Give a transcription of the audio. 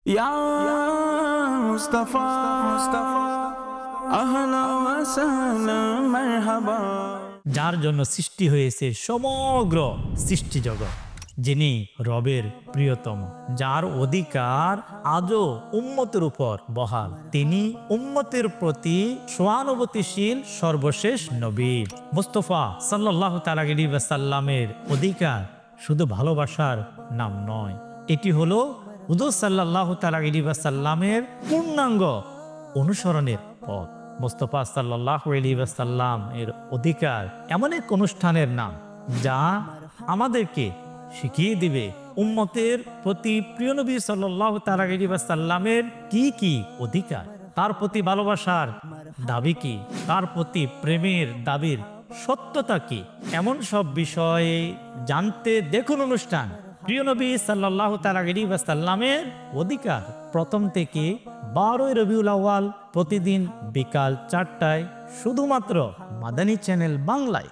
ইয়া মুস্তাফা আহলা ওয়া সাহলা মারহাবা। যার জন্য সৃষ্টি হয়েছে সমগ্র সৃষ্টি জগৎ, যিনি রবের প্রিয়তম, যার অধিকার আজও উম্মতের উপর বহাল, তিনি উম্মতের প্রতি সহানুভূতিশীল সর্বশেষ নবী মুস্তাফা সাল্লাল্লাহু তাআলা আলাইহি ওয়াসাল্লামের অধিকার শুধু ভালোবাসার নাম নয়, এটি হলো হুজুর সাল্লাল্লাহু তাআলা আলাইহি ওয়াসাল্লামের পূর্ণাঙ্গ অনুসরণের পথ। মুস্তাফা সাল্লাল্লাহু আলাইহি ওয়াসাল্লাম এর অধিকার এমন এক অনুষ্ঠানের নাম যা আমাদেরকে শিখিয়ে দিবে উম্মতের প্রতি প্রিয় নবী সাল্লাল্লাহু তাআলা আলাইহি ওয়াসাল্লামের কি কি অধিকার, তার প্রতি ভালোবাসার দাবি কি, তার প্রতি প্রেমের দাবির সত্যতা কি, এমন সব বিষয়ে জানতে দেখুন অনুষ্ঠান প্রিয় নবী সাল্লাল্লাহু তাআলা আলাইহি ওয়াসাল্লামের অধিকার, প্রথম থেকে 12 রবিউল আউয়াল প্রতিদিন বিকাল 4টায় শুধুমাত্র মাদানী চ্যানেল বাংলায়।